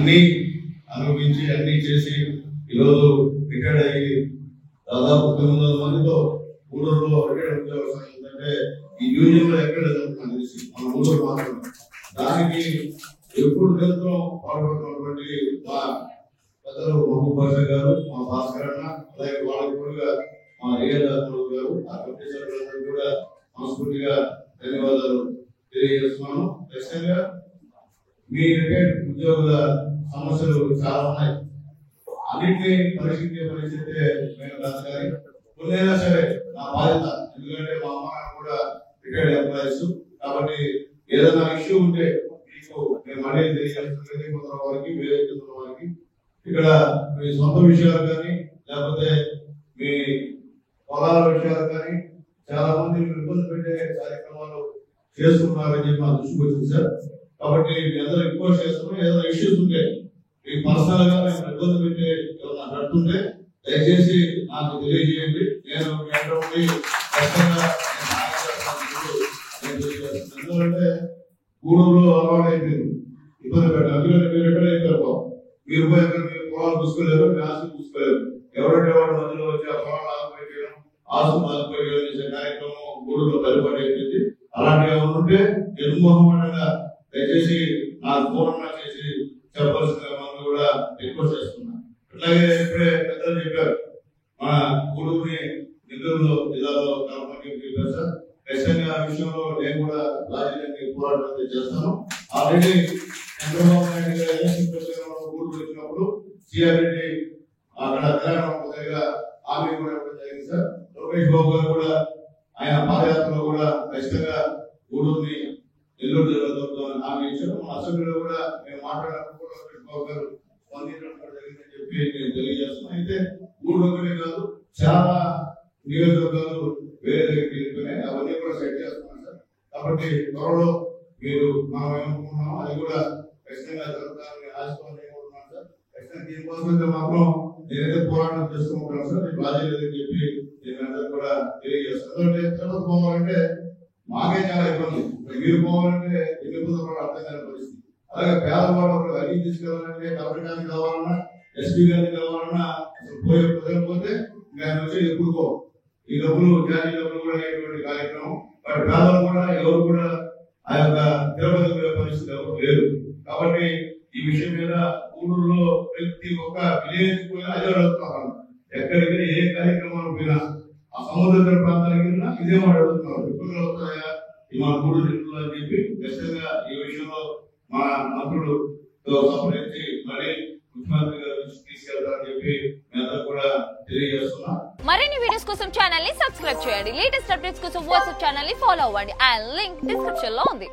అన్ని అనుభవించి అన్ని చేసి ఈరోజు రిటైర్డ్ అయ్యి దాదాపు 900 మందితో ఊళ్ళో రిటైర్డ్ ఉద్యోగం ఏంటంటే ఈ యూనియన్ లో ఎక్కడ తెలిసి మన ఊళ్ళో మాత్రం దానికి ఎప్పుడు నిరంతరం పాల్గొన్నటువంటి మా పెద్దలు మహబూబ్ బాషా గారు, మా భాస్కర్ అన్న, అలాగే వాళ్ళకి కూడా మా రియల్ గారు, ఆ కమిటీ సభ్యులందరూ కూడా మనస్ఫూర్తిగా ధన్యవాదాలు తెలియజేస్తున్నాను. ఖచ్చితంగా మీ రిటైర్డ్ ఉద్యోగుల సమస్యలు చాలా ఉన్నాయి. అన్నింటినీ పరిశీలించే పరిస్థితి మేము కాదు, కానీ కొన్నైనా సరే నా బాధ్యత. ఎందుకంటే మా అమ్మ నాన్న కూడా రిటైర్డ్ ఎంప్లాయీస్ కాబట్టి ఏదైనా ఇష్యూ ఉంటే మీకు మేము మళ్ళీ తెలియజేస్తుంది. కొంత వారికి వేరే వారికి ఇక్కడ మీ సొంత విషయాలు కానీ లేకపోతే మీ పొలాల విషయాలు కానీ చాలా మంది ఇబ్బంది పెట్టే కార్యక్రమాలు చేస్తున్నారని చెప్పి మా దృష్టికి వచ్చింది సార్. కాబట్టి మీ అందరూ ఎక్కువ చేస్తున్నాం. ఏదైనా ఇష్యూస్ ఉంటే మీ పర్సనల్ గా మేము ఇబ్బంది పెట్టే ఏమైనా నడుతుంటే దయచేసి నాకు తెలియజేయండి. నేను మీ అంతా ఉండి ఖచ్చితంగా ఎందుకంటే గూడూరులో అలవాటు అయిపోయింది ఇబ్బంది పెట్టాలి. అందుకని మీరు ఎక్కడ అయిపోయారు, మీరు పోయి అక్కడ మీరు పొలాలు చూసుకోలేరు, మీ ఆస్తులు చూసుకోలేరు. ఎవరంటే వాడు మధ్యలో వచ్చి ఆ పొలాలు ఆగిపోయడం, ఆస్తులు ఆగిపోయడం చేసే కార్యక్రమం గూడూరులో పరిపాటి అయిపోయింది. అలాంటివి ఏమైనా ఉంటే నిర్మోహమాటంగా దయచేసి నాకు పూర్ణ చేసి చెప్పాల్సిన మనం కూడా రిక్వెస్ట్ చేస్తున్నాం. అట్లాగే ఇప్పుడే పెద్దలు చెప్పారు మన గూడూరుని నెల్లూరులో జిల్లాలో కలపని చెప్పారు సార్. ఖచ్చితంగా ఆ విషయంలో నేను కూడా రాజకీయాన్ని పోరాటం చేస్తాను. ఆల్రెడీ చంద్రబాబు నాయుడు గారు ఎలక్షన్ ప్రచారంలో గూడూరు వచ్చినప్పుడు సిఆర్ రెడ్డి అక్కడ తెలంగాణ హామీ కూడా ఇవ్వడం జరిగింది సార్. లోకేష్ బాబు గారు కూడా ఆయన పాదయాత్రలో కూడా ఖచ్చితంగా గూడూరుని నెల్లూరు జిల్లాలో హామీ ఇచ్చారు. మన అసెంబ్లీలో కూడా మేము మాట్లాడినప్పుడు లోకేష్ బాబు గారు స్పందించడం కూడా జరిగిందని చెప్పి నేను తెలియజేస్తున్నాను. అయితే గూడూరు ఒకటే కాదు, చాలా నియోజకవర్గాలు వేరే దగ్గరికి వెళ్ళిపోయినాయి. అవన్నీ కూడా సెట్ చేస్తున్నాం సార్. కాబట్టి త్వరలో మీరు మనం ఏమనుకుంటున్నాం అది కూడా ఖచ్చితంగా జరుగుతారని ఆశిస్తున్నాను సార్. ఖచ్చితంగా దీనికోసం అయితే మాత్రం నేనైతే పోరాటం చేసుకుంటున్నాను సార్. మీకు బాధ్యత లేదని చెప్పి నేను కూడా తెలియజేస్తాను. ఎందుకంటే తిరుపతి పోవాలంటే మాకే చాలా ఇబ్బంది. మీరు పోవాలంటే ఎన్ని ఇబ్బందులు అర్థం కాని పరిస్థితి. అలాగే పేదవాడు ఒకరు అన్ని తీసుకెళ్ళాలంటే కలెక్టర్ గారికి కావాలన్నా, ఎస్పీ గారికి కావాలన్నా అసలు పోయే ప్రజలు పోతే ఆయన వచ్చి ఎప్పుడుకో ఈ డబ్బులు జాతీయ డబ్బులు కూడా అయ్యేటువంటి కార్యక్రమం. బట్ పేదలు కూడా ఎవరు కూడా ఆ యొక్క తిరుపతి పరిస్థితి ఎవరు లేరు. కాబట్టి ఈ విషయం మీద ఊళ్ళో ప్రతి ఒక్క విలేజ్ పోయినా అదే అడుగుతున్నారు. ఎక్కడికి ఏ కార్యక్రమాలు పోయినా ఆ సముద్ర ప్రాంతానికి వెళ్ళినా ఇదే మాట అడుగుతున్నారు. ఇబ్బందులు అవుతాయా ఈ మన గూడూరు జిల్లాలో అని చెప్పి ఖచ్చితంగా ఈ విషయంలో మన మంత్రులతో సంప్రదించి మళ్ళీ ముఖ్యమంత్రి గారు తీసుకెళ్తారని చెప్పి మేము కూడా తెలియజేస్తున్నాం. మరిన్ని వీడియోస్ కోసం ఛానల్ ని సబ్స్క్రైబ్ చేయండి. లేటెస్ట్ అప్డేట్స్ కోసం వాట్సాప్ ఛానల్ ని ఫాలో అవ్వండి. ఆ లింక్ డిస్క్రిప్షన్ లో ఉంది.